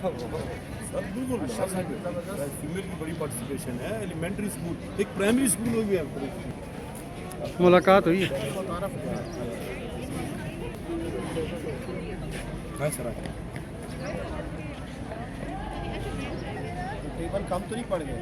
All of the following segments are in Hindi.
सर बिल्कुल फीमेल की बड़ी पार्टिसिपेशन है। एलिमेंट्री स्कूल, एक प्राइमरी स्कूल में भी है। मुलाकात हुई है। हाँ सर, तकरीबन कम तो नहीं पड़ गए।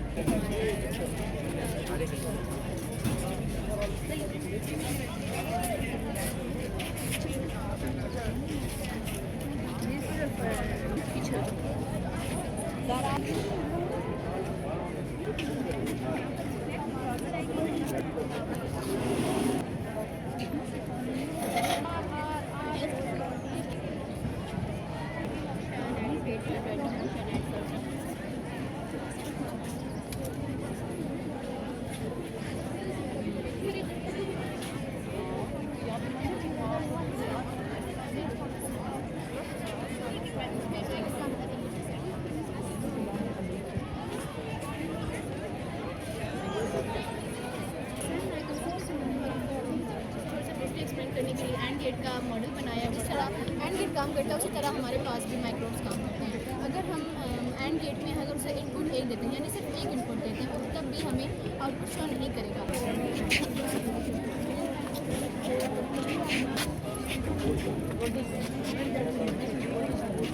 करने के लिए एंड गेट का मॉडल बनाया है। जिस तरह एंड गेट काम करता है उसी तरह हमारे पास भी माइक्रोब्स काम करते हैं। अगर हम एंड गेट में अगर उसे इनपुट एक देते हैं, यानी सिर्फ एक इनपुट देते हैं, तब भी हमें आउटपुट शो नहीं करेगा।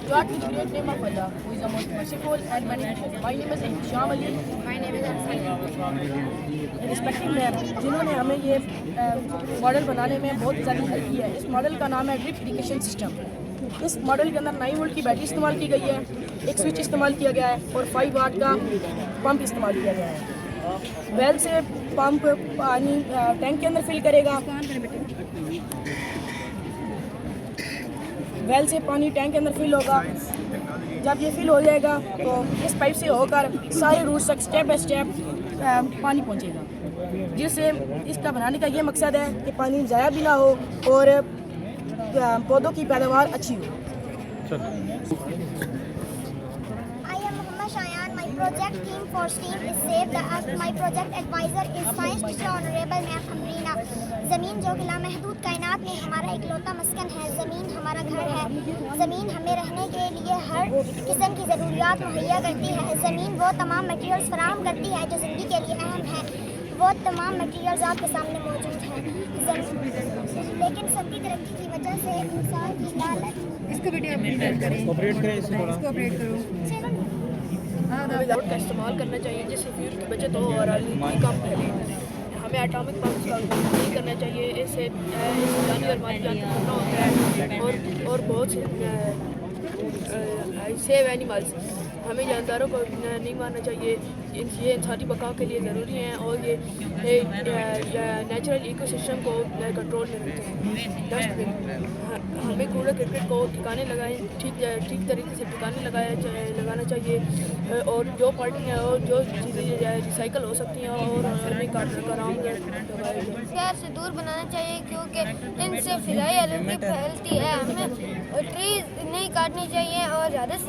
God is the great name of Allah, who is the most merciful and beneficent. My name is Sham Ali. My name is Ansari. Respecting ma'am, जिन्होंने हमें ये मॉडल बनाने में बहुत ज़्यादा हेल्प की है। इस मॉडल का नाम है ड्रिप इरिगेशन सिस्टम। इस मॉडल के अंदर 9 वोल्ट की बैटरी इस्तेमाल की गई है, एक स्विच इस्तेमाल किया गया है और 5 वाट का पंप इस्तेमाल किया गया है। वेल से पंप पानी टैंक के अंदर फिल करेगा। वेल से पानी टैंक के अंदर फिल होगा। जब ये फिल हो जाएगा तो इस पाइप से होकर सारे रूट्स तक स्टेप बाय स्टेप पानी पहुंचेगा, जिससे इसका बनाने का ये मकसद है कि पानी ज़ाया भी ना हो और पौधों की पैदावार अच्छी हो। Project team for STEAM is saved. My project advisor is Science Teacher Honorable Ma'am Amrina. ज़मीन जो कि लामहदूद कायनात में हमारा इकलौता मस्कन है। ज़मीन हमारा घर है। ज़मीन हमें रहने के लिए हर किस्म की ज़रूरियात मुहैया करती है। ज़मीन वो तमाम मटेरियल्स फराहम करती है जो ज़िंदगी के लिए अहम है। वो तमाम मटेरियल्स आपके सामने मौजूद हैं। लेकिन सबकी तरक्की की वजह से इंसान की लालच। इसको वीडियो ऑपरेट करें, इसको ऑपरेट करो। हमें लाइट का इस्तेमाल करना चाहिए जिससे फ्यूल की बचत हो और आलूगी कम फैले। हमें एटॉमिक बम्स का नहीं करना चाहिए, इससे जानी और माली जान को खतरा होता है और बहुत से सेव एनिमल्स। हमें जानदारों को नहीं मारना चाहिए, ये इंसानी बका के लिए ज़रूरी हैं और ये नेचुरल इकोसिस्टम को कंट्रोल में रखते हैं। डस्टबिन, हमें कूड़ा करकट को ठिकाने लगाएं, ठीक तरीके से ठिकाने लगाना चाहिए और जो पार्टियाँ और जो चीज़ें रिसाइकल हो सकती हैं और हमें कराम शहर से दूर बनाना चाहिए क्योंकि इनसे फिजाई आलूगी फैलती है। हमें ट्रीज नहीं काटनी चाहिए और ज़्यादा से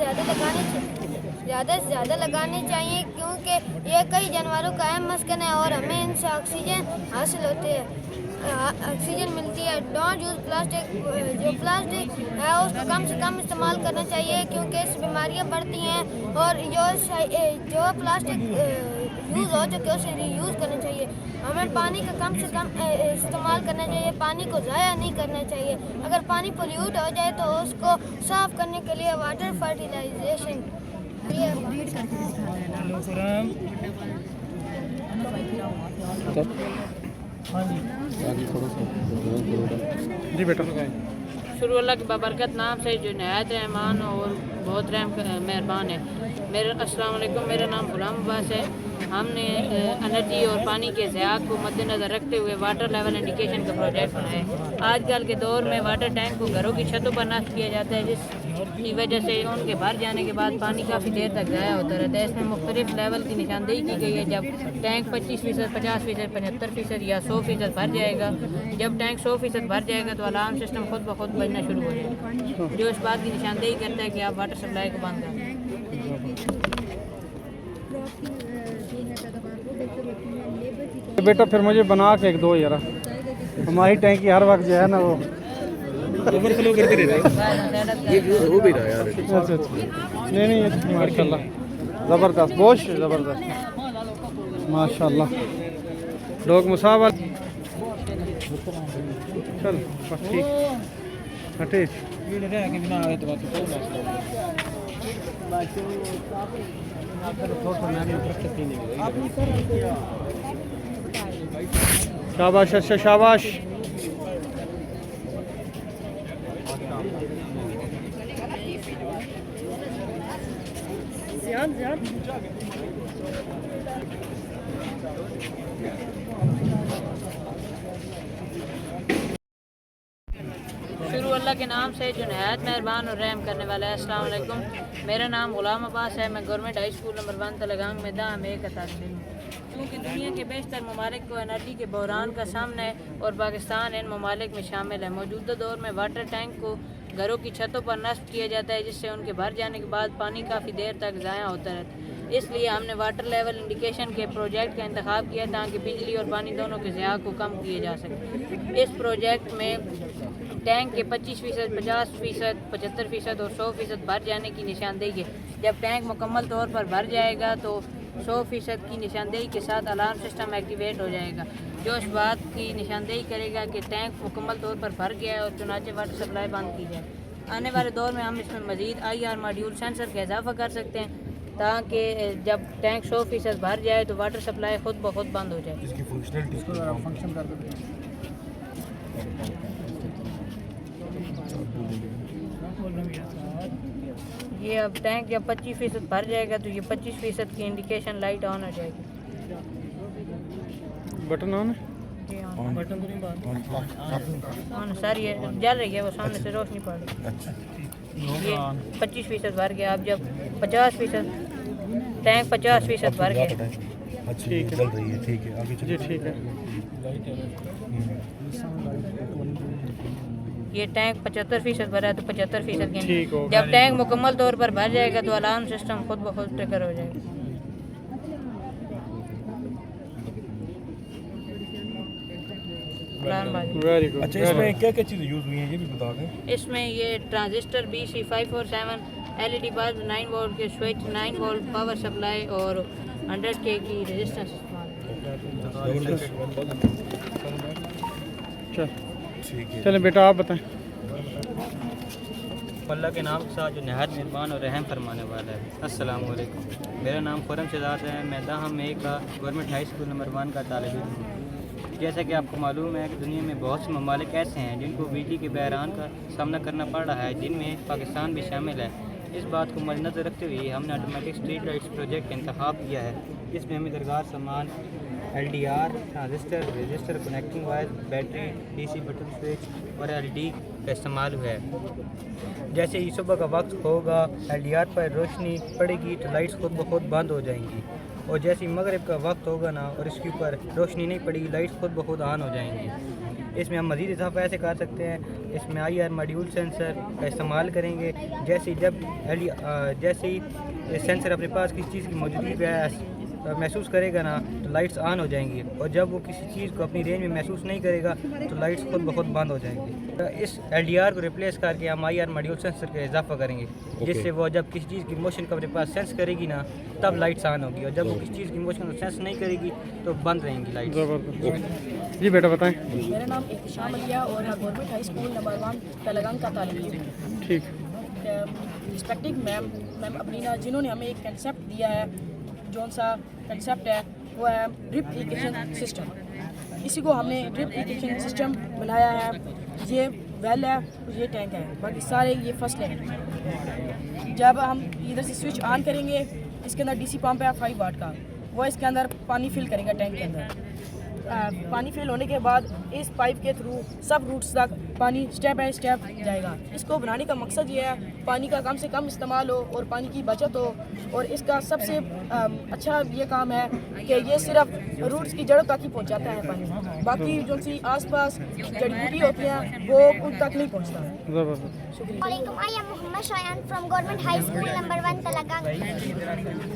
ज़्यादा लगाने चाहिए क्योंकि ये कई जानवरों का अहम मस्कन है और हमें इनसे ऑक्सीजन हासिल होती है, ऑक्सीजन मिलती है। डोंट यूज़ प्लास्टिक, जो प्लास्टिक है उसको कम से कम इस्तेमाल करना चाहिए क्योंकि इससे बीमारियां बढ़ती हैं और जो प्लास्टिक यूज़ हो चुके उसे रीयूज़ करना चाहिए। हमें पानी का कम से कम इस्तेमाल करना चाहिए, पानी को ज़ाया नहीं करना चाहिए। अगर पानी पोल्यूट हो जाए तो उसको साफ़ करने के लिए वाटर फर्टिलाइजेशन जी बेटा। शुरू अल्लाह के बबरकत नाम से जो नहायत रहमान और बहुत रहम मेहरबान है। अस्सलाम वालेकुम, मेरा नाम गुलाम अब्बास है। हमने एनर्जी और पानी के ज़ियाक को मद्देनज़र रखते हुए वाटर लेवल इंडिकेशन का प्रोजेक्ट बनाया है। आजकल के दौर में वाटर टैंक को घरों की छतों पर नष्ट किया जाता है, जिसकी वजह से उनके भर जाने के बाद पानी काफ़ी देर तक ज़ाया होता रहता है। इसमें मुख्तलिफ लेवल की निशानदेही की गई है। जब टैंक 25%, 50%, 75% या 100% भर जाएगा, जब टैंक 100% भर जाएगा तो अलार्म सिस्टम खुद ब खुद बजना शुरू हो जाएगा, जो इस बात की निशानदेही करता है कि आप वाटर सप्लाई को बंद करें। बेटा फिर मुझे बना के एक दो यार, हमारी टैंकी हर वक्त जो है ना वो ओवरफ्लो करते रहते ये हो भी रहा है यार। अच्छा अच्छा नहीं ये माशाल्लाह ज़बरदस्त बहुत ज़बरदस्त माशाल्लाह लोग मुसावा चल बस ठीक हटे शाबाश अच्छा शाबाश शुरू अल्लाह के नाम से जो नहायत मेहरबान और रहम करने वाला है। अस्सलाम वालेकुम। मेरा नाम गुलाम अब्बास है। मैं government high school number 1 Talagang में दाम एक तालिब हूँ। क्योंकि दुनिया के बेशतर ममालिक को एनर्जी के बहरान का सामना है और पाकिस्तान इन ममालिक में शामिल है। मौजूदा दौर में वाटर टैंक को घरों की छतों पर नस्ब किया जाता है, जिससे उनके भर जाने के बाद पानी काफ़ी देर तक ज़ाया होता रहता है। इसलिए हमने वाटर लेवल इंडिकेशन के प्रोजेक्ट का इंतखाब किया ताकि बिजली और पानी दोनों के ज़िया को कम किए जा सके। इस प्रोजेक्ट में टैंक के 25%, 50%, 75% और 100% भर जाने की निशानदेही है। जब टैंक मुकम्मल तौर पर भर जाएगा तो 100% की निशानदेही के साथ अलार्म सिस्टम एक्टिवेट हो जाएगा, जो इस बात की निशानदेही करेगा कि टैंक मुकम्मल तौर पर भर गया है और चुनाचे वाटर सप्लाई बंद की जाए। आने वाले दौर में हम इसमें मज़ीद IR मॉड्यूल सेंसर का इजाफा कर सकते हैं ताकि जब टैंक 100% भर जाए तो वाटर सप्लाई खुद ब खुद बंद हो जाए। इसकी फंक्शनलिटी ये अब टैंक जब 25% भर जाएगा तो ये 25% की इंडिकेशन लाइट ऑन हो जाएगी। बटन ऑन है जी हाँ, बटन तो नहीं बंद ऑन सर, ये जल रही है, वो सामने से रोशनी पड़ रही है। ये 25% भर गया। अब जब 50% टैंक 50% भर गया। अच्छा ये चल रही है, ठीक है आगे जी ठीक है ये टैंक 75% भरा है तो 75% की ठीक हो गया। जब टैंक मुकम्मल तौर पर भर जाएगा तो अलार्म सिस्टम खुद ब खुद ट्रिगर हो जाएगा। अलार्म बाजी। वेरी गुड अच्छा इसमें क्या क्या चीज़ें यूज़ हुई हैं ये भी बता दें। इसमें ये transistor BC547 LED bulb 9 volt के स्विच 9 वोल्ट पावर सप्लाई और 100K की रेजिस्टेंस इस्तेमाल चल ठीक है चलें बेटा आप बताएं। अल्लाह के नाम के साथ जो नहायत मेहरबान और रहम फरमाने वाला है। अस्सलाम वालेकुम। मेरा नाम खुरम शहजाद है। मैं दाहम में का गवर्नमेंट हाई स्कूल नंबर 1 का तालिब हूँ। जैसा कि आपको मालूम है कि दुनिया में बहुत से ममालिक ऐसे हैं जिनको बिजली के बहरान का सामना करना पड़ रहा है, जिनमें पाकिस्तान भी शामिल है। इस बात को मद्देनज़र रखते हुए हमने ऑटोमेटिक स्ट्रीट लाइट्स प्रोजेक्ट का इंतखाब किया है। इसमें हमें दरगार सामान LDR, transistor, register, connecting wire, battery, DC button switch और LED का इस्तेमाल हुआ है। जैसे ही सुबह का वक्त होगा LDR पर रोशनी पड़ेगी तो लाइट्स खुद ब खुद बंद हो जाएंगी, और जैसे ही मगरिब का वक्त होगा ना और इसके ऊपर रोशनी नहीं पड़ेगी लाइट्स खुद ब खुद ऑन हो जाएंगी। इसमें हम मज़ीद इजाफा ऐसे कर सकते हैं, इसमें IR मॉड्यूल सेंसर का इस्तेमाल करेंगे। जैसे ही सेंसर अपने पास किसी चीज़ की मौजूदगी का महसूस करेगा ना तो लाइट्स ऑन हो जाएंगी, और जब वो किसी चीज़ को अपनी रेंज में महसूस नहीं करेगा तो लाइट्स खुद ब खुद बंद हो जाएंगी। तो इस LDR को रिप्लेस करके हम IR मॉड्यूल सेंसर का इजाफा करेंगे, जिससे वो जब किसी चीज़ की मोशन को अपने पास सेंस करेगी ना तब लाइट्स ऑन होगी, और जब वो किसी चीज़ की मोशन को सेंस नहीं करेगी तो बंद रहेंगी लाइट्स। ज़बरदस्त जी बेटा बताएं। मेरा नाम इख्तिशाम अलिया और मैं government high school number 1 Talagang का तालिब हूँ। ठीक रिस्पेक्टिव मैम अबरीना, जिन्होंने हमें एक कंसेप्ट दिया है, जौन सा कंसेप्ट है वो है ड्रिप इरिगेशन सिस्टम। इसी को हमने ड्रिप इरिगेशन सिस्टम बनाया है। ये वेल है, ये टैंक है, बाकी सारे ये फसलें हैं। जब हम इधर से स्विच ऑन करेंगे, इसके अंदर DC पंप है 5 वाट का, वो इसके अंदर पानी फिल करेगा टैंक के अंदर। पानी फिल होने के बाद इस पाइप के थ्रू सब रूट्स तक पानी स्टेप बाय स्टेप जाएगा। इसको बनाने का मकसद ये है पानी का कम से कम इस्तेमाल हो और पानी की बचत हो, और इसका सबसे अच्छा ये काम है कि ये सिर्फ रूट्स की जड़ों तक ही पहुंचाता है पानी, बाकी जो सी आसपास जड़ी बूटी होती हैं वो उन तक नहीं पहुंचता। ज़बरदस्त वालेकुम, I am Mohammad Shayan from government high school number 1 Talagang.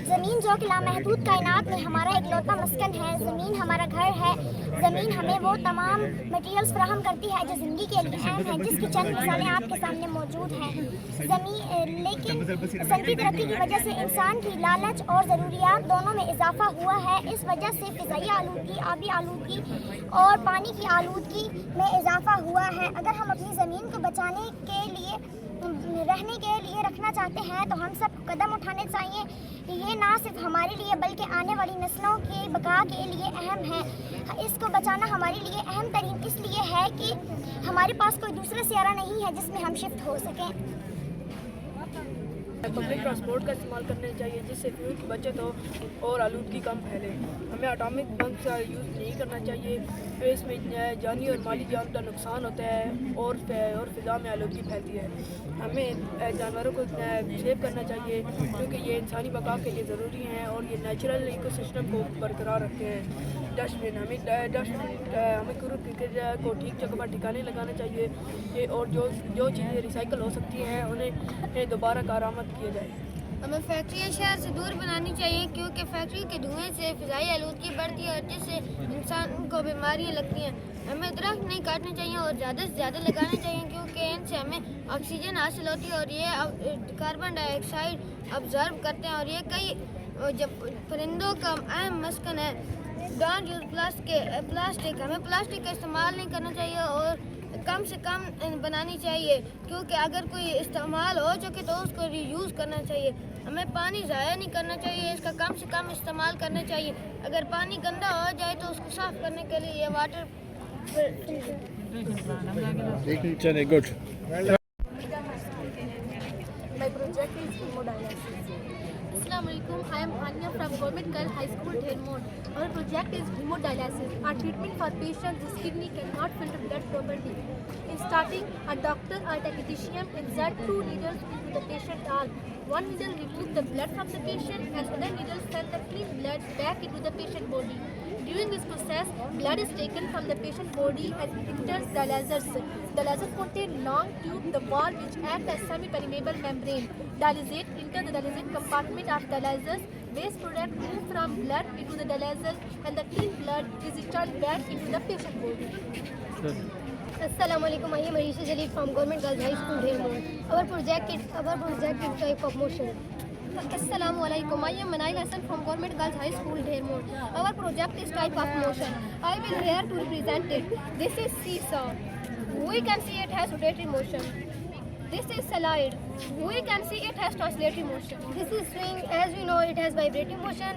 ज़मीन जो कि लामहदूद कायनात में हमारा इकलौता मस्कन है। ज़मीन हमारा घर है। ज़मीन हमें वो तमाम मटेरियल्स फराहम करती है जो ज़िंदगी के अहम है जिसकी चंद मिसालें आपके सामने मौजूद हैं। लेकिन सनती तरक्की की वजह से इंसान की लालच और ज़रूरियात दोनों में इजाफा हुआ है। इस वजह से फ़िज़ाई आलूदगी, आबी आलूदगी और पानी की आलूदगी में इजाफा हुआ है। अगर हम अपनी ज़मीन को बचाने के लिए, रहने के लिए रखना चाहते हैं तो हम सब कदम उठाने चाहिए। ये ना सिर्फ हमारे लिए बल्कि आने वाली नस्लों के बका के लिए अहम है। इसको बचाना हमारे लिए अहम तरीन इसलिए है कि हमारे पास कोई दूसरा सियारा नहीं है जिसमें हम शिफ्ट हो सकें। पब्लिक ट्रांसपोर्ट का इस्तेमाल करना चाहिए जिससे फ्यूल की बचत हो और आलूदगी कम फैले। हमें एटॉमिक बम का यूज़ नहीं करना चाहिए, तो इसमें जानी और माली जान का नुकसान होता है और फ़िज़ा में आलूदगी फैलती है। हमें जानवरों को सेव करना चाहिए क्योंकि ये इंसानी बका के लिए ज़रूरी हैं और ये नेचुरल इकोसिस्टम को बरकरार रखते हैं। डस्टबिन हमें कूड़ा को ठीक जगह पर ठिकाने लगाना चाहिए और जो चीज़ें रिसाइकल हो सकती हैं उन्हें दोबारा कारआमद किया जाए। हमें फैक्ट्रियाँ शहर से दूर बनानी चाहिए क्योंकि फैक्ट्री के धुएं से फ़िज़ाई आलूदगी बढ़ती है जिससे इंसान को बीमारियाँ लगती हैं। हमें दरख्त नहीं काटने चाहिए और ज़्यादा से ज़्यादा लगाने चाहिए क्योंकि इनसे हमें ऑक्सीजन हासिल होती है और ये कार्बन डाइऑक्साइड ऑब्जर्व करते हैं और ये कई जब परिंदों का अहम मस्कन है। डोंट यूज़ प्लास्टिक, हमें प्लास्टिक का इस्तेमाल नहीं करना चाहिए और कम से कम बनानी चाहिए क्योंकि अगर कोई इस्तेमाल हो चुके तो उसको रीयूज़ करना चाहिए। हमें पानी ज़ाया नहीं करना चाहिए, इसका कम से कम इस्तेमाल करना चाहिए। अगर पानी गंदा हो जाए तो उसको साफ़ करने के लिए ये वाटर चले good. Assalamualaikum. I am Anya from Government Girls High School, Dhermod. Our project is hemodialysis. Our treatment for patients whose kidney cannot filter blood properly. In starting, a doctor or technician insert 2 needles into the patient arm. 1 needle removes the blood from the patient and other needle send the clean blood back into the patient body. During this process, blood is taken from the patient body and enters dialyzers. Dialyzers contain long tube, the wall which act as semi-permeable membrane. Dialysate enter the dialysate compartment of dialyzers. Waste product move from blood into the dialyzer and the clean blood is returned back into the patient body. Assalamualaikum. I am Aisha Jalil from Government Girls High School, Dhermod. Our project is type of motion. Assalamualaikum. I am Manail Hassan from Government Girls High School, Dhermod. Our project is type of motion. I will here to represent it. This is seesaw. We can see it has rotatory motion. This is slide. We can see it has translatory motion. This is swing. As we know, it has vibrating motion.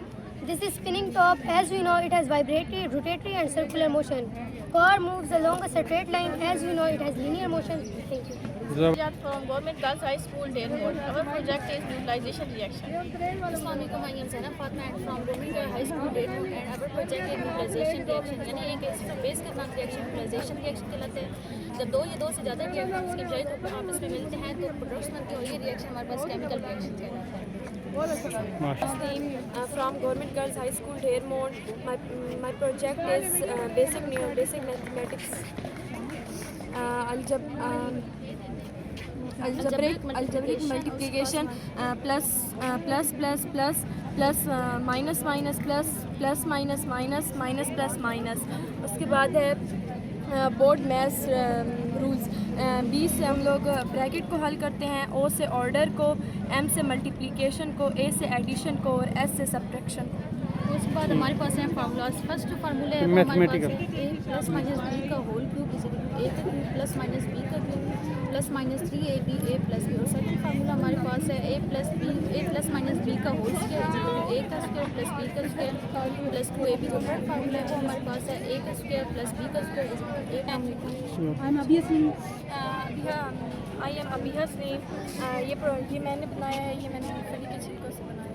This is spinning top. As we know, it has vibratory, rotatory and circular motion. Car moves along a straight line. As we know, it has linear motion. Thank you. From Government Girls High School, Dhermod. Our project is neutralization reaction. Assalamualaikum. I am Zainab Fatma from Government Girls High School, Dhermod, and our project is neutralization reaction. यानी एक इसका बेस करना रिएक्शन neutralization reaction कहलाते हैं। जब दो से ज़्यादा रिएक्शन की बजाय तो आपस में मिलते हैं तो प्रोडक्ट्स बनती है और ये रिएक्शन हमारे पास केमिकल रिएक्शन कहलाता है। From Government Girls High School, Dhermod. My project is basic mathematics. Algebraic multiplication plus minus plus minus plus minus। उसके बाद है बोर्ड मैथ्स रूल्स। बी से हम लोग ब्रैकेट को हल करते हैं, ओ से ऑर्डर को, एम से मल्टीप्लिकेशन को, ए से एडिशन को और एस से सब्ट्रैक्शन। उसके बाद हमारे पास है फार्मूलाज। फर्स्ट फार्मूला है मैथमेटिकल ए प्लस माइनस बी का होल क्यूब इज ए का क्यूब प्लस माइनस बी का क्यूब प्लस माइनस 3ab ए प्लस बी। और सेकंड फार्मूला हमारे पास है ए प्लस माइनस बी का होल स्क्वायर ए का स्क्वायर प्लस बी का स्क्वायर प्लस 2ab। जो थर्ड फार्मूला है वो हमारे पास है ए का स्क्वायर प्लस बी का square A time. I am Abiha ये मैंने बनाया है, ये मैंने मूंगफली के छिलकों से बनाया है।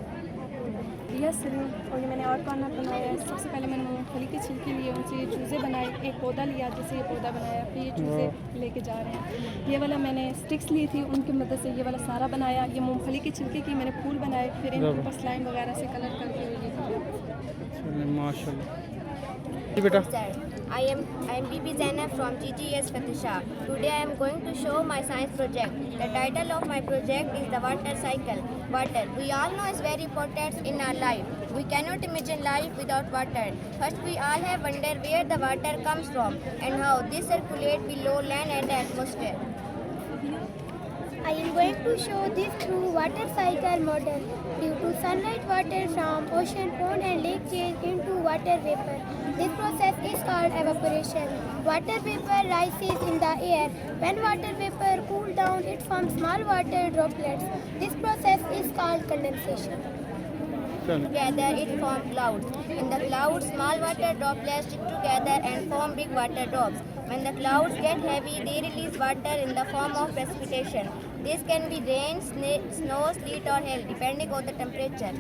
और ये मैंने और कॉर्नर बनाया है। सबसे पहले मैंने मूंगफली के छिलके लिए उनसे चूज़े बनाए, एक पौधा लिया जिससे ये पौधा बनाया, फिर ये चूज़े लेके जा रहे हैं। ये वाला मैंने स्टिक्स ली थी, उनकी मदद से ये वाला सारा बनाया। ये मूंगफली के छिलके की मैंने फूल बनाए, फिर इनके ऊपर स्लाइम वगैरह से कलर करके ये माशाल्लाह। जी बेटा I am Bibi Zainab from GGS Fatisha. Today I am going to show my science project. The title of my project is the water cycle. Water, we all know, is very important in our life. We cannot imagine life without water. First, we all have wondered where the water comes from and how this circulates below land and the atmosphere. I am going to show this through water cycle model. Due to sunlight, water from ocean, pond and lake change into water vapor. This process is called evaporation. Water vapor rises in the air. When water vapor cools down, it forms small water droplets. This process is called condensation. Together it forms clouds. In the clouds, small water droplets stick together and form big water drops. When the clouds get heavy, they release water in the form of precipitation. This can be rain, snow, sleet or hail depending on the temperature.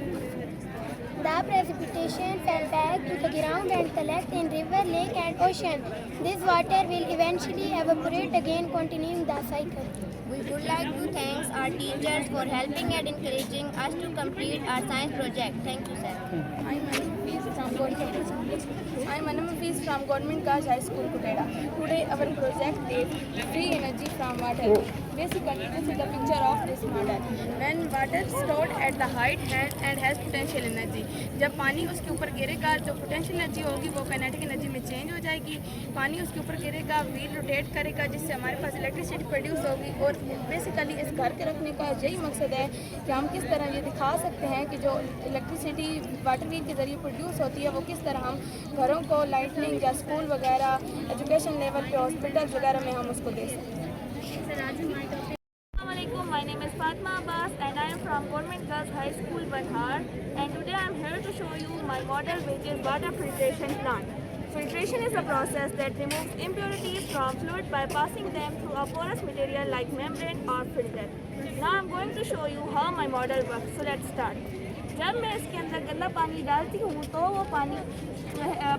The precipitation fell back to the ground and collect in river, lake and ocean. This water will eventually evaporate again, continuing the cycle. We would like to thank our teachers for helping and encouraging us to complete our science project. Thank you, sir. I'm Anam Hafiz from Government Girls High School, Kutera. Today our project is free energy from water. Basically, this is the picture of this model. When water stored at the height and has potential energy. जब पानी उसके ऊपर गिरेगा, जो पोटेंशियल एनर्जी होगी वो काइनेटिक एनर्जी में चेंज हो जाएगी. पानी उसके ऊपर गिरेगा, व्हील रोटेट करेगा, जिससे हमारे पास इलेक्ट्रिसिटी प्रोड्यूस होगी. और बेसिकली इस घर के रखने का यही मकसद है कि हम किस तरह ये दिखा सकते हैं कि जो इलेक्ट्रिसिटी वाटर व्हील के ज़रिए प्रोड्यूस होती है वो किस तरह हम घरों को लाइटनिंग या स्कूल वगैरह एजुकेशन लेवल पे हॉस्पिटल्स वगैरह में हम उसको दे सकते हैं. My name is Fatma Abbas and I am from Government Girls High School, Banhar, and today I am here to show you my model, which is water filtration plant. Filtration is a process that removes impurities from fluid by passing them through a porous material like membrane or filter. Now I am going to show you how my model works. So let's start. जब मैं इसके अंदर गंदा पानी डालती हूँ तो वो पानी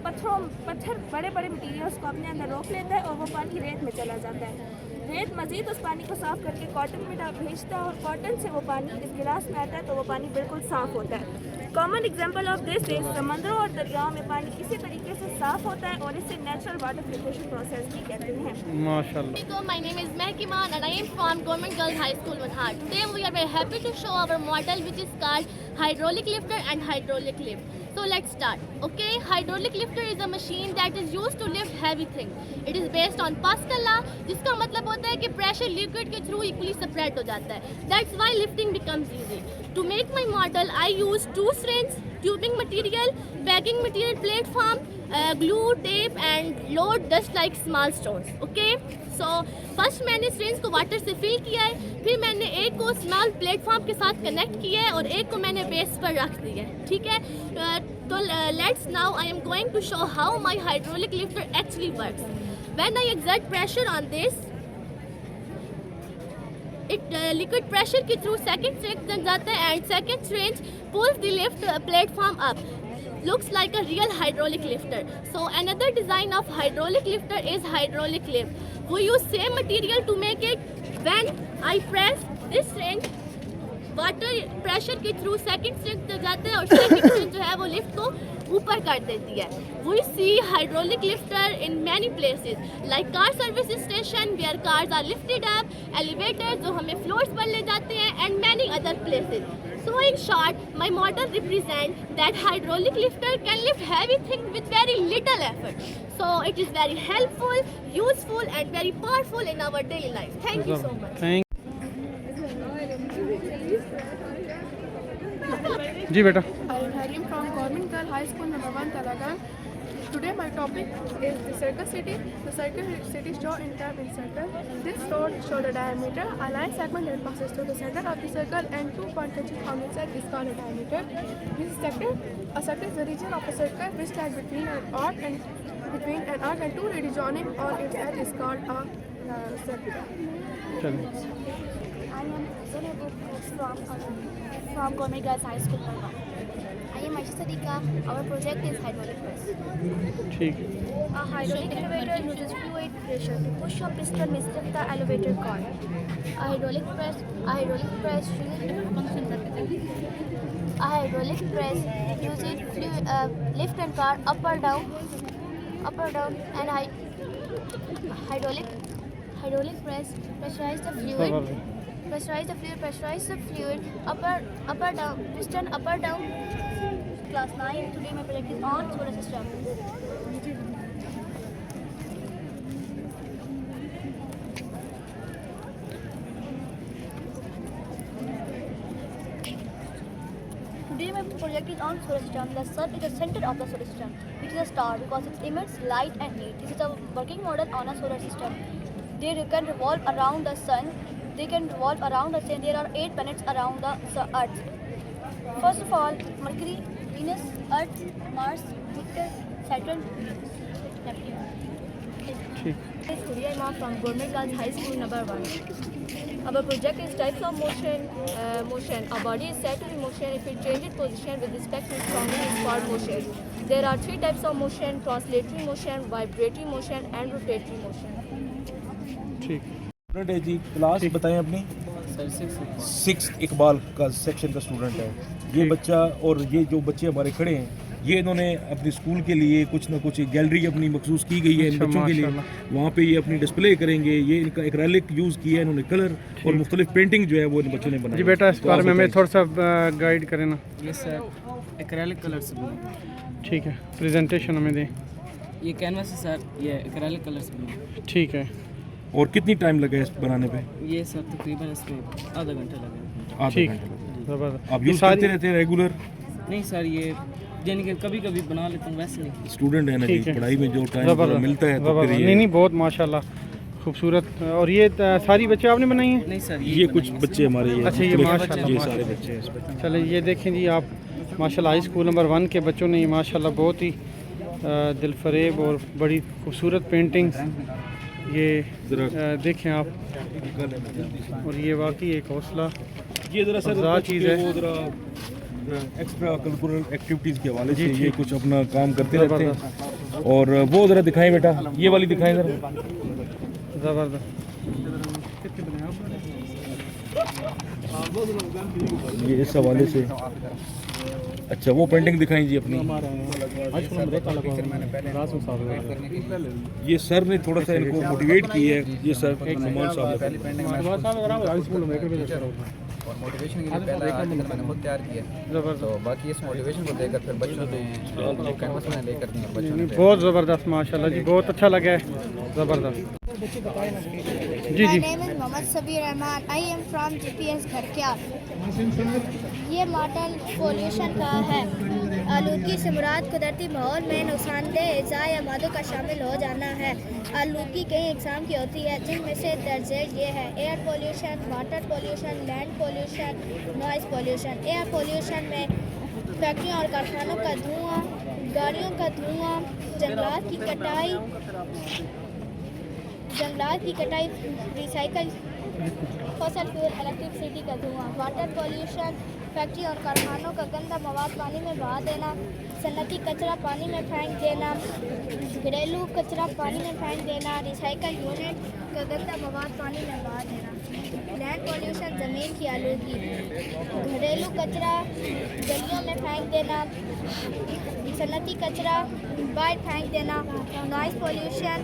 पत्थर बड़े बड़े मटीरियल्स को अपने अंदर रोक लेता है और वो पानी रेत में चला जाता है. रेत मज़ीद उस पानी को साफ़ करके कॉटन में भेजता है और कॉटन से वो पानी इस गिलास में आता है तो वो पानी बिल्कुल साफ़ होता है. Common example of this is समंदरों और दरियाओं में पानी इसी तरीके से साफ़ होता है और इसे नेचुरल वाटर फिल्ट्रेशन प्रोसेस भी कहते हैं. माशाल्लाह. My name is Mehkiman and I am from Government Girls High School, Banhar. Today we are very happy to show our model, which is called hydraulic lifter and hydraulic lift. So let's start. Okay, hydraulic lifter is a machine that is used to lift heavy things. It is based on Pascal law, जिसका मतलब होता है कि pressure liquid के through equally spread हो जाता है. That's why lifting becomes easy. To make my model, I use 2 syringes, tubing material, packing material, platform, glue, tape and load dust like small stones. Okay, so first मैंने सिरिंज को वाटर से फिल किया है, फिर मैंने एक को स्मॉल प्लेटफॉर्म के साथ कनेक्ट किया है और एक को मैंने बेस पर रख दिया है. ठीक है, तो let's now I am going to show how my hydraulic lifter actually works. When I exert pressure on this, it liquid pressure के through second syringe तक जाता है and second syringe pulls the lift platform up. Looks like a real hydraulic lifter. So another design of hydraulic lifter is hydraulic lift. We use same material to make it. When I press this syringe, water pressure के through second syringe तक जाता है और second syringe जो है वो lift को ऊपर कर देती है. We see hydraulic lifter in many places like car service station where cars are lifted up, elevators जो हमें floors पर ले जाते हैं and many other places. So in short, my model represents that hydraulic lifter can lift heavy things with very little effort. So it is very helpful, useful and very powerful in our daily life. Thank you so much. जी बेटा. I am Harim from Government Girls High School, number 1, Talagan. Today my topic is the circle city. The circle city show in term in circle. This road show the diameter. A line segment that passes through the center of the circle and 2 points touching on its side is called a diameter. This is sector. A circle is the region of a circle which lies between an arc and 2 radius joining on its edge is called a circle. I am Zainab from Government Girls High School, Banhar. I I am Aisha Sadiqa. Our project is hydraulic press. ठीक A hydraulic elevator uses fluid pressure to push a piston instead of the elevator cord. A hydraulic press uses fluid, lift and car up or down, and hydraulic press pressurize the fluid, up or down, piston up or down. Class 9. Today my project is on solar system. Today my project is on solar system. The sun is the center of the solar system. It is a star because it emits light and heat. This is a working model on a solar system. They can revolve around the sun. There are 8 planets around the Earth. First of all, Mercury, Venus, Earth, Mars, Jupiter, Saturn, Neptune. ठीक Surya Imam from Government Girls High School number 1. Our project is types of motion. A body is said to be motion if it changes position with respect to its surrounding is called motion. There are 3 types of motion: translatory motion, vibratory motion, and rotatory motion. ठीक स्टूडेंट है जी, क्लास बताएं अपनी। 6 इकबाल का सेक्शन का स्टूडेंट है ये बच्चा। और ये जो बच्चे हमारे खड़े हैं ये इन्होंने अपने स्कूल के लिए कुछ ना कुछ गैलरी अपनी मखसूस की गई है इन बच्चों के लिए। वहाँ पे ये अपनी डिस्प्ले करेंगे। ये इनका एक्रेलिक यूज़ किया है इन्होंने, कलर और मुख्तलिफ पेंटिंग जो है वो इन बच्चों ने बनाई। जी बेटा, इस बारे में हमें थोड़ा सा गाइड करें ना। ये सर एक्रेलिक कलर से बना। ठीक है, प्रेजेंटेशन हमें दें। ये कैनवास है सर, ये एक्रेलिक कलर से बना। ठीक है, और कितनी टाइम लगा इस बनाने पे? ये सर तकरीबन इसमें आधा घंटा लगा। ठीक, ज़बरदस्त। आप यूज़ करते रहते हैं रेगुलर? नहीं सर, ये यानी कि कभी कभी बना लेता हूँ, वैसे नहीं। स्टूडेंट है ना जी, पढ़ाई में जो टाइम मिलता है तो फिर नहीं, बहुत माशाल्लाह खूबसूरत। और ये सारी बच्चे आपने बनाई हैं? नहीं सर, ये कुछ बच्चे हमारे अच्छा, ये माशाल्लाह ये सारे बच्चे हैं। चले, ये देखें जी आप माशाल्लाह हाई स्कूल नंबर 1 के बच्चों ने माशाल्लाह बहुत ही दिलफरेब और बड़ी खूबसूरत पेंटिंग्स ये देखें आप। और ये वाकई एक हौसला ये ज़रा सर चीज़ है। वो ज़रा एक्स्ट्रा करिकुलर एक्टिविटीज़ के हवाले से ये कुछ अपना काम करते रहते हैं। और वो ज़रा दिखाएं बेटा, ये वाली दिखाएं ज़रा। ज़बरदस्त। ये इस हवाले से अच्छा वो पेंटिंग दिखाई जी अपनी। ये सर ने थोड़ा सा इनको मोटिवेट किया है। ये सर नुमान साहब और मोटिवेशन के लिए पहला आर्टिकल मैंने खुद तैयार किया। तो बाकी इस मोटिवेशन को देकर फिर बच्चों ने जो कैनवस में लेकर दिए बच्चों ने बहुत ज़बरदस्त माशाल्लाह जी, बहुत अच्छा लगा है, ज़बरदस्त। जी जी। My name is Mohammad Sabir Rahman. I am from GPS घरक्याल। ये मॉडल पोल्यूशन का है। आलूगी से मुराद कुदरती माहौल में नुकसानदेह अज़ा या मादों का शामिल हो जाना है। आलूगी कई इकसाम की होती है जिनमें से दर्जेज ये है: air pollution, water pollution, land pollution, noise pollution. Air pollution में फैक्ट्रियों और कारखानों का धुआं, गाड़ियों का धुआं, जंगलात की कटाई, रिसाइकल फॉसल फ्यूल, इलेक्ट्रिसिटी का धुआं। वाटर पोल्यूशन फैक्ट्री और कारखानों का गंदा मवाद पानी में बहा देना, सनती कचरा पानी में फेंक देना, घरेलू कचरा पानी में फेंक देना, रिसाइकल यूनिट का गंदा मवाद पानी में बहा देना। लैंड पोल्यूशन ज़मीन की आलूगी, घरेलू कचरा गलियों में फेंक देना, सनती कचरा बाहर फेंक देना। नॉइज़ पोल्यूशन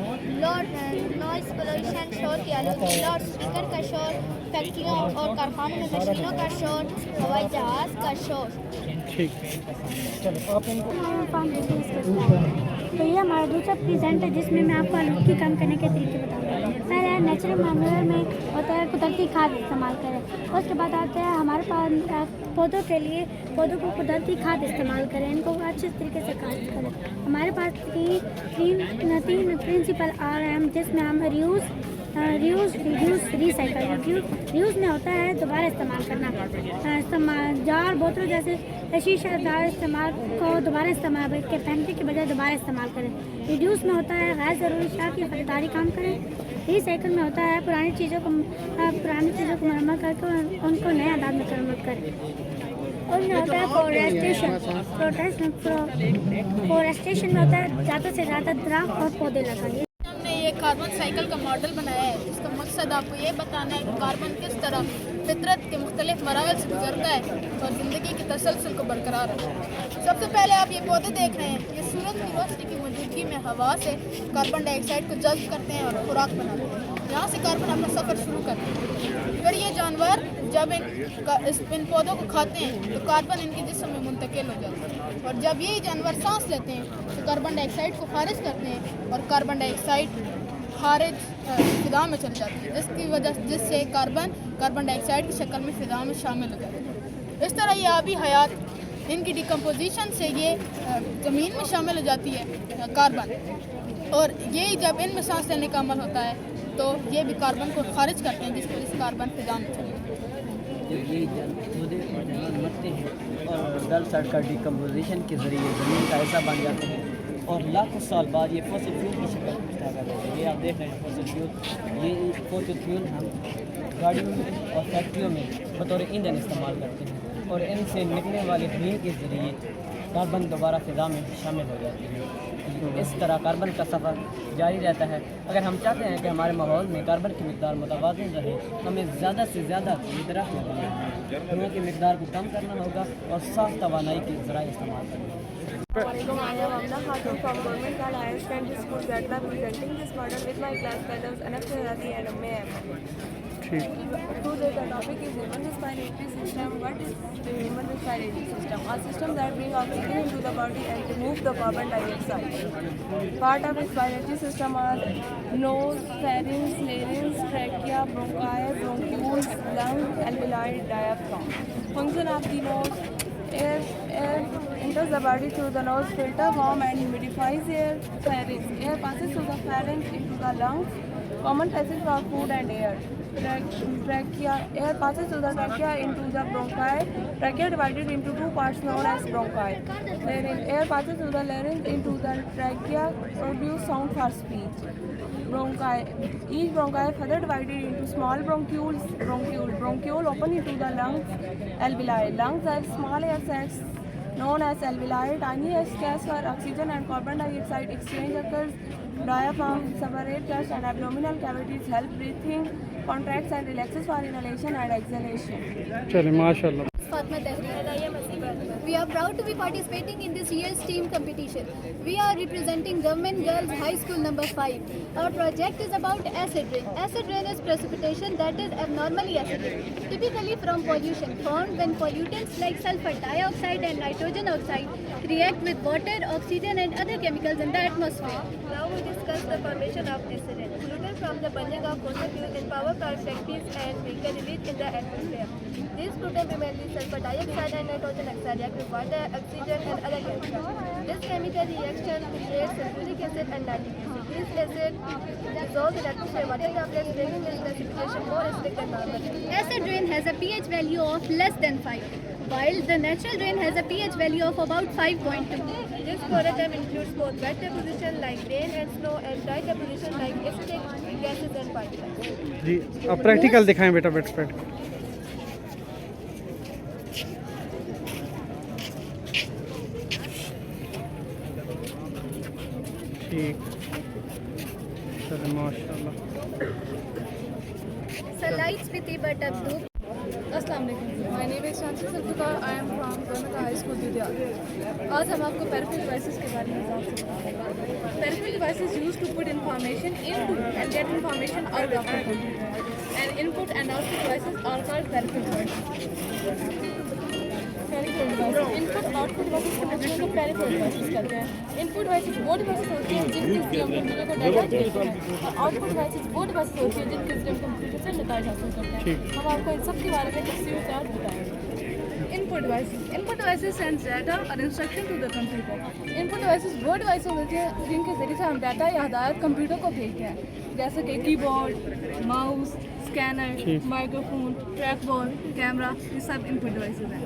शोर की आलूगी, लाउड स्पीकर का शोर, फैक्ट्रियों और कारखानों में मशीनों का शोर, हवाई जहाज़ का शोर। ठीक, तो ये हमारा दूसरा प्रेजेंट है जिसमें मैं आपको आलूगी कम करने के तरीके बताऊँगा। पहले नेचुरल मामले में होता है कुदरती खाद इस्तेमाल करें। उसके बाद आता है हमारे पास पौधों के लिए पौधों को कुदरती खाद इस्तेमाल करें, इनको अच्छे तरीके से कास्ट करें। हमारे पास तीन प्रिंसिपल आ रहे हैं जिसमें हम रीयूज़, रिसाइकल। रीयूज़ में होता है दोबारा इस्तेमाल करना। जार, बोतलों जैसे शीशादार इस्तेमाल को दोबारा इस्तेमाल के पहनने के बजाय दोबारा इस्तेमाल करें। रिड्यूस में होता है गैर ज़रूरी अशिया की खरीदारी कम करें। रिसाइकल में होता है पुरानी चीज़ों को मरम्मत करके उनको नए अंदाज में मरम्मत करें। और में होता है फॉरेस्टेशन। फॉरेस्टेशन में होता है ज़्यादा से ज़्यादा दरख्त और पौधे लगाने। हमने ये कार्बन साइकिल का मॉडल बनाया है, जिसका मकसद आपको ये बताना है कि कार्बन किस तरह फितरत के मुख्तलिफ मराहल से गुजरता है और ज़िंदगी के तसलसल को बरकरार रखता है। सबसे पहले आप ये पौधे देख रहे हैं, ये सूरज की रोशनी की मौजूदगी में हवा से कार्बन डाइऑक्साइड को जज्ब करते हैं और खुराक बनाते हैं। यहाँ से कार्बन अपना सफ़र शुरू करते हैं। फिर ये जानवर जब इन पौधों को खाते हैं तो कार्बन इनके जिस्म में मुंतकिल हो जाता है, और जब यही जानवर सांस लेते हैं तो कार्बन डाइऑक्साइड को खारिज करते हैं और कार्बन डाइऑक्साइड खारिज फिजा में चल जाती है, जिससे कार्बन डाइऑक्साइड की शक्ल में फिजा में शामिल हो जाती है। इस तरह ये आबी हयात इनकी डिकम्पोजिशन से ये ज़मीन में शामिल हो जाती है कार्बन, और यही जब इनमें सांस लेने का अमल होता है तो ये भी कार्बन को खारिज करते हैं, जिसकी वजह से कार्बन फिजा में चले जाती है। जब ये पौधे और जानवर मरते हैं और डल सड़ कर डिकम्पोजिशन के ज़रिए ज़मीन का हिस्सा बन जाते हैं और लाखों साल बाद ये फॉसिल फ्यूल की शक्ल इख्तियार कर लेते हैं। ये आप देख रहे हैं फॉसिल फ्यूल, ये फॉसिल फ्यूल हम गाड़ियों में और फैक्ट्रियों में बतौर ईंधन इस्तेमाल करते हैं और इनसे निकलने वाले धुएँ के ज़रिए कार्बन दोबारा फिजा में शामिल हो जाती है। इस तरह कार्बन का सफ़र जारी रहता है। अगर हम चाहते हैं कि हमारे माहौल में कार्बन की मकदार मुतवाज़िन रहे, हमें ज़्यादा से ज़्यादा दरख्त लगाने होंगे, धुएँ की मकदार को कम करना होगा और साफ तवानाई के ज़राए इस्तेमाल करना होगा। Assalamualaikum, I am Amna Khatun from Government Girl Higher Secondary School, Gatla, presenting this model with my class fellows Anas Shahzadi and Umme Ahmed. Today the topic is human respiratory system. What is the human respiratory system? A system that brings oxygen into the body and removes the carbon dioxide. Part of respiratory system are nose, pharynx, larynx, trachea, bronchi, bronchioles, lungs, alveoli, diaphragm. Function of the nose: air enters the body through the nose filter, warm and humidifies air. Pharynx: air passes through the pharynx into the lungs. Common passage for food and air. Trachea: air passes through the trachea into the bronchi. Trachea divided into two parts known as bronchi. Larynx: air passes through the larynx into the trachea, produce sound for speech. Bronchi: each bronchi further divided into small bronchioles. Bronchiole open into the lungs. Alveoli: lungs are small air sacs known as alveoli. Tiny air sacs for oxygen and carbon dioxide exchange occurs. Diaphragm: separate chest and abdominal cavities, help breathing, contracts and relaxes for inhalation and exhalation. चलिए माशाल्लाह। Fatma Tahrir. We are proud to be participating in this year's STEAM competition. We are representing Government Girls High School number 5. Our project is about acid rain. Acid rain is precipitation that is abnormally acidic, typically from pollution, formed when pollutants like sulfur dioxide and nitrogen oxide react with water, oxygen and other chemicals in the atmosphere. Now we discuss the formation of acid rain. Polluted from the burning of fossil fuels in power plant factories and vehicle released in the atmosphere. These pollutants mainly sulfur dioxide and nitrogen oxide react with water, oxygen and other chemicals. This chemical reaction creates sulfuric acid and nitric acid. This acid dissolves in atmosphere water droplets, making its precipitation more acidic than normal. Acid rain has a pH value of less than 5, while the natural rain has a pH value of about 5.2. This program includes both wet deposition like rain and snow and dry deposition like acidic gases and particles. जी अब प्रैक्टिकल दिखाएं बेटा बेट स्प्रेड। ठीक चलो माशाल्लाह। Sunlight spiti but ab dhoop. Assalamualaikum. My name is Shanti Zulfikar. I am from Government High School Dudya. आज हम आपको peripheral devices के बारे में बताएंगे। Peripheral devices used to put information into and get information out of the computer. And input and output devices are called peripheral devices. Peripheral devices. Input and output devices को बच्चों को peripheral devices कहते हैं। Input devices वो devices होती हैं जिनके जरिए हम कंप्यूटर को डाटा देते हैं और output devices वो devices होती हैं जिनके जरिए हम कंप्यूटर से नतीजा हासिल करते हैं। हम आपको इन सब के बारे में तफसील से आज बताएंगे। Input devices. Input devices sends data or instruction to the computer. Input devices वो devices होती हैं जिनके जरिए से हम डाटा या हदायत कंप्यूटर को भेजते हैं, जैसे कि keyboard, mouse, scanner, microphone, trackball, camera, ये सब इनपुट डिवाइसेस हैं।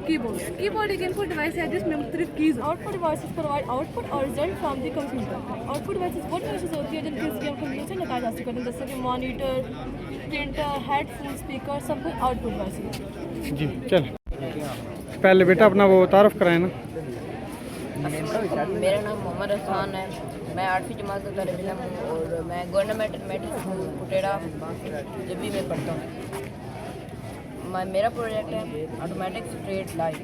कीबोर्ड एक इनपुट डिवाइस है जिसमें मुख्तलिफ keys. Output devices provide output और result from the computer. Output devices वो डिवाइसेस होती है जिनके जरिए हम कंप्यूटर से नतीजा हासिल करते हैं, जैसे कि मॉनिटर, प्रिंटर, हेडफोन, स्पीकर, सब कुछ आउटपुट डिवाइसेस। जी चल पहले बेटा अपना वो तारुफ कराए ना। मेरा नाम मोहम्मद हसन है, मैं 8वीं जमात का तालिब इल्म हूँ और मैं गवर्नमेंट मैट्रिक स्कूल कुटेड़ा जब भी में पढ़ता हूँ। मेरा प्रोजेक्ट है ऑटोमेटिक स्ट्रेट लाइट।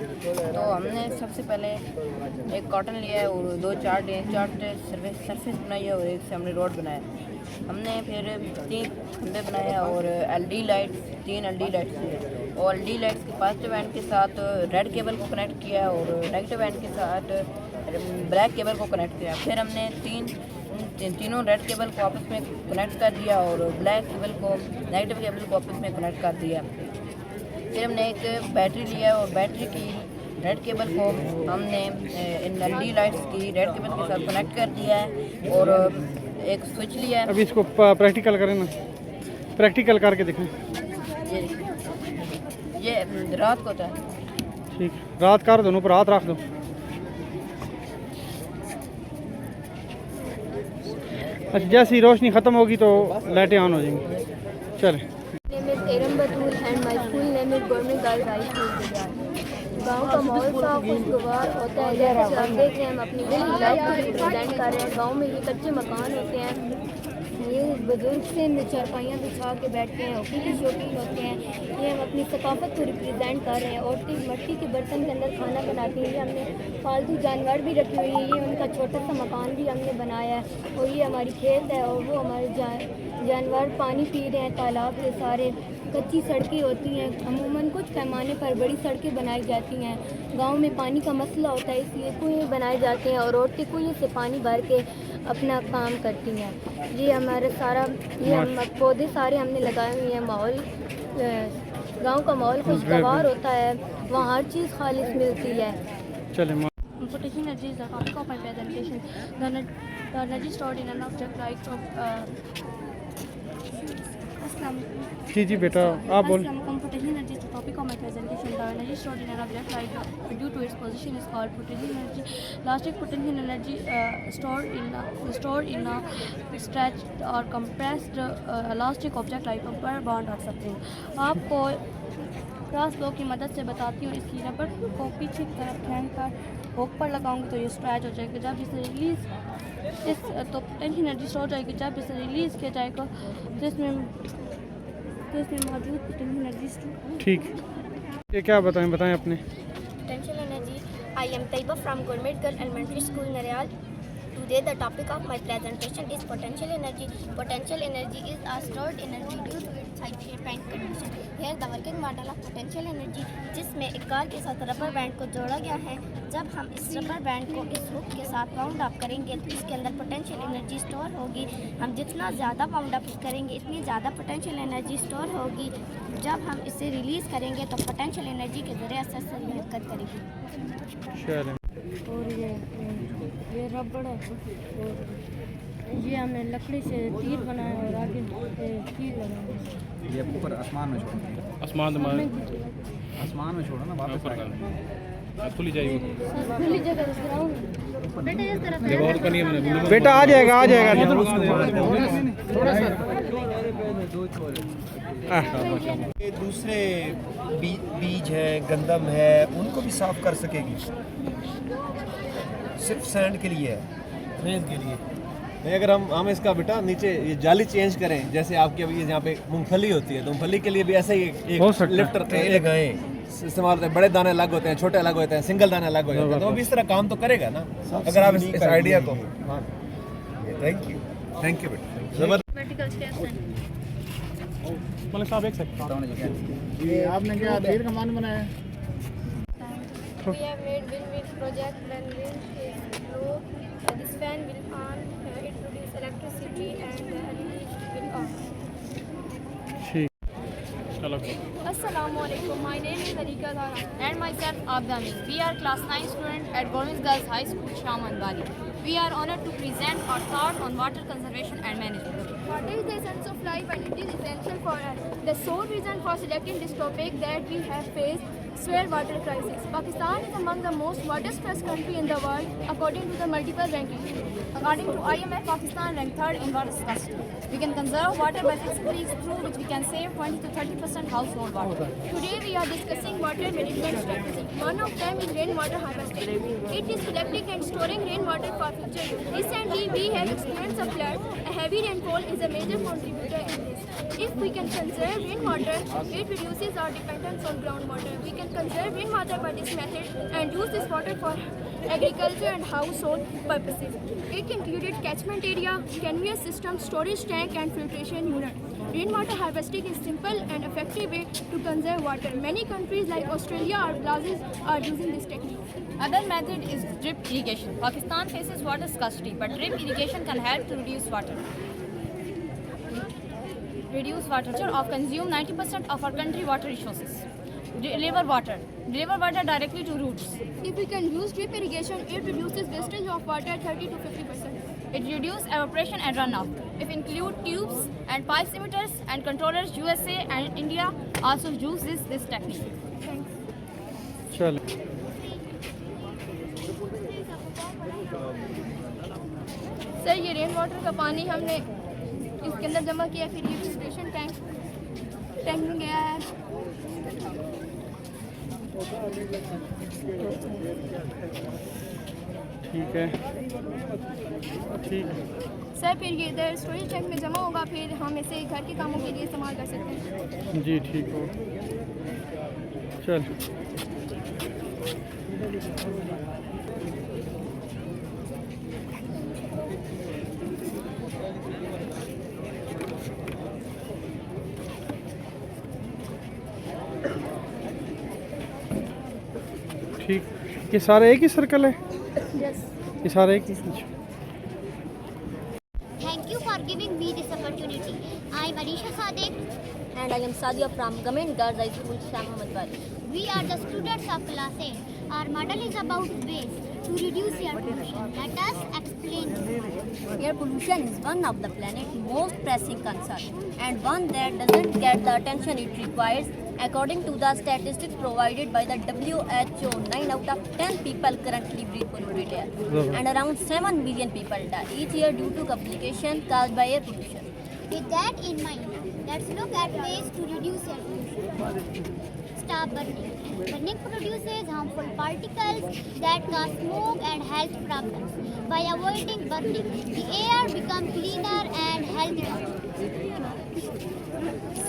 तो हमने सबसे पहले एक कॉटन लिया है और 2 चार्ट सरफेस बनाई है और एक से हमने रोड बनाया। हमने फिर 3 खंभे बनाए और एलडी लाइट्स 3 एलडी लाइट्स लिए और एलडी लाइट्स के पॉजिटिव एंड के साथ रेड केबल को कनेक्ट किया और नेगेटिव एंड के साथ ब्लैक केबल को कनेक्ट किया। फिर हमने तीनों रेड केबल को आपस में कनेक्ट कर दिया और ब्लैक केबल को नेगेटिव केबल को आपस में कनेक्ट कर दिया। फिर हमने एक बैटरी लिया और बैटरी की रेड केबल को हमने इन एलईडी लाइट्स की रेड केबल के साथ कनेक्ट कर दिया है और एक स्विच लिया है। अभी इसको प्रैक्टिकल करें ना, प्रैक्टिकल करके दिखें। ये रात को होता है। ठीक, रात कर दोनों पर हाथ रख दो। अच्छा, जैसे ही रोशनी ख़त्म होगी तो लाइटें ऑन हो जाएंगी। चलें। Eram Batool and my school name is government girls high school Gujrat. गाँव का माहौल साफ खुशगवार होता है। जैसे कि आप देख रहे हैं, हम अपनी डेली लाइफ को रिप्रेजेंट कर रहे हैं। गाँव में ये कच्चे मकान होते हैं, ये बुजुर्ग से चारपाइयाँ बिछा के बैठते हैं, हॉकी के शौकीन होते हैं। ये हम अपनी सकाफत को रिप्रेजेंट कर रहे हैं। औरतें मिट्टी के बर्तन के अंदर खाना बनाती हैं। ये हमने पालतू जानवर भी रखे हुए हैं। ये उनका छोटा सा मकान भी हमने बनाया है और ये हमारी खेत है और वो हमारे जानवर पानी पी रहे हैं तालाब से। सारे कच्ची सड़कें होती हैं, अमूमन कुछ पैमाने पर बड़ी सड़कें बनाई जाती हैं। गांव में पानी का मसला होता है, इसलिए कुएँ बनाए जाते हैं और औरतें कुएँ से पानी भर के अपना काम करती हैं। ये हमारा सारा ये हम पौधे सारे हमने लगाए हुए हैं। माहौल गांव का माहौल खुशगवार होता है, वहाँ हर चीज़ खालिश मिलती है। चले Potassium energy is the topic of my presentation. The energy stored in an object like जी बेटा आप बोल। Potassium energy is the topic of my presentation. The energy stored in an object like due to its position is called potassium energy. Elastic potassium energy stored in a stretched or compressed elastic object like rubber band or something. आपको क्रॉस लॉ की मदद से बताती हूँ। इसकी रबड़ को पीछे की तरफ खींच कर हुक पर लगाऊंगी तो ये स्ट्रेच हो जाएगा। जब इसे रिलीज़ तो पोटेंशियल एनर्जी स्टोर हो जाएगी। जब इसे रिलीज़ किया जाएगा तो इसमें मौजूद पोटेंशियल एनर्जी। ठीक, ये क्या बताएं अपने। Potential energy. I am Taiba from Gourmet Girl Elementary School, Narayal. Today the topic of my presentation is potential energy. Potential energy is a stored energy due to its high shape and condition. Here the working model of potential energy, जिसमें एक कार के साथ रबर बैंड को जोड़ा गया है। जब हम इस रबर बैंड को इस हुक के साथ बाउंड अप करेंगे तो इसके अंदर पोटेंशियल एनर्जी स्टोर होगी। हम जितना ज़्यादा बाउंड अप करेंगे इतनी ज़्यादा पोटेंशियल एनर्जी स्टोर होगी। जब हम इसे रिलीज़ करेंगे तो पोटेंशियल एनर्जी के ज़रिए असर से हरकत करेगी। और ये रबड़ है और ये हमने लकड़ी से तीर बनाया और आगे तीर लगाया। ये ऊपर आसमान में छोड़ो, आसमान में छोड़ो ना, वापस खुली जाएगी। खुली जगह बेटा इस तरफ बेटा आ जाएगा ये दूसरे बीज है, गंदम है, उनको भी साफ कर सकेगी। सिर्फ सैंड के लिए है, ट्रेन के लिए नहीं। अगर हम इसका बेटा नीचे ये जाली चेंज करें, जैसे आपके अभी यहाँ पे मूंगफली होती है तो मूंगफली के लिए भी ऐसा ही एक लिफ्टर लगाएं इस्तेमाल होते हैं। बड़े दाने अलग होते हैं, छोटे अलग होते हैं, सिंगल दाने अलग हो जाते हैं, तो अभी इस तरह काम तो करेगा ना अगर आप इस आइडिया को। थैंक यू बेटा। मतलब साहब एक सेकंड, ये आपने क्या तीर कमान बनाया? We have made windmill project. When wind is low, this fan will on. It produces electricity and release will off. Assalamualaikum. My name is Arika Zara and myself Abdani. We are class 9 student at Government Girls High School, Shamanbali. We are honored to present our thoughts on water conservation and management. Water is the essence of life and it is essential for us. The sole reason for selecting this topic that we have faced severe water crisis. Pakistan is among the most water-stressed country in the world according to the multiple rankings. According to IMF, Pakistan ranked 3rd in water scarcity. We can conserve water by 6 tricks through which we can save 20 to 30% household water. Today we are discussing water management strategies. One of them is rainwater harvesting. It is collecting and storing rainwater for future use. Recently we have experienced a flood. A heavy rainfall is a major contributor in this. If we can conserve rainwater, it reduces our dependence on groundwater. We can conserve rainwater by this method and use this water for agriculture and household purposes. It included catchment area, conveyor system, storage tank and filtration unit. Rainwater harvesting is simple and effective way to conserve water. Many countries like Australia or Brazil are using this technique. Other method is drip irrigation. Pakistan faces water scarcity, but drip irrigation can help to reduce water of consume 90% of our country water resources. Deliver water directly to roots. If we can use drip irrigation, it reduces wastage of water 30 to 50%. It reduces evaporation and runoff. It includes tubes and pipe emitters and controllers. USA and India also use this technique. Thanks. चलो सर ये रेन वाटर का पानी हमने इसके अंदर जमा किया, फिर ये फिल्ट्रेशन टैंक में गया है। ठीक है, ठीक है सर, फिर ये इधर स्टोरेज टैंक में जमा होगा, फिर हम इसे घर के कामों के लिए इस्तेमाल कर सकते हैं। जी ठीक हो, चल ठीक। ये सारा एक ही सर्कल है? यस, ये सारा एक ही। Thank you for giving me this opportunity. I am Arisha Sadiq and I am Sadia from Government Girls High School, Shah Muhammad Wali. We are the students of class 8. Our model is about ways to reduce air pollution. Let us explain. Air pollution is one of the planet's most pressing concerns and one that doesn't get the attention it requires. According to the statistics provided by the WHO, 9 out of 10 people currently breathe polluted air and around 7 million people die each year due to complications caused by air pollution. With that in mind, let's look at ways to reduce air pollution. Stop burning. Burning produces harmful particles that cause smoke and health problems. By avoiding burning, the air becomes cleaner and healthier.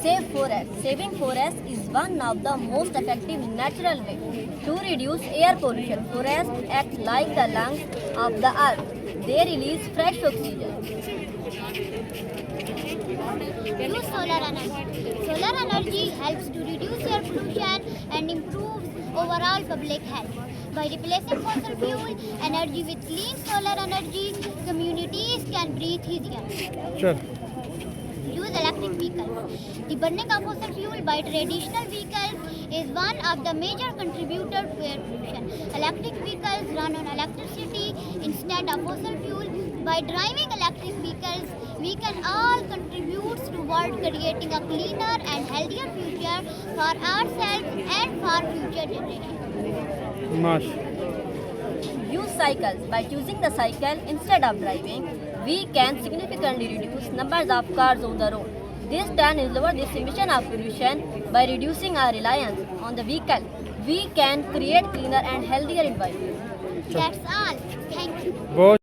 Save forests. Saving forests is one of the most effective natural ways to reduce air pollution. Forests act like the lungs of the earth. They release fresh oxygen. Use solar energy. Solar energy helps to reduce air pollution and improves overall public health. By replacing fossil fuel energy with clean solar energy, communities can breathe easier. चल Use electric vehicles. The burning of fossil fuel by traditional vehicles is one of the major contributors to air pollution. Electric vehicles run on electricity instead of fossil fuel. By driving electric vehicles, we can all contribute toward creating a cleaner and healthier future for ourselves and for future generations. Mash Use cycles. By choosing the cycle instead of driving, we can significantly reduce numbers of cars on the road. This can lower the emission of pollution. By reducing our reliance on the vehicle, we can create cleaner and healthier environment. That's all. Thank you.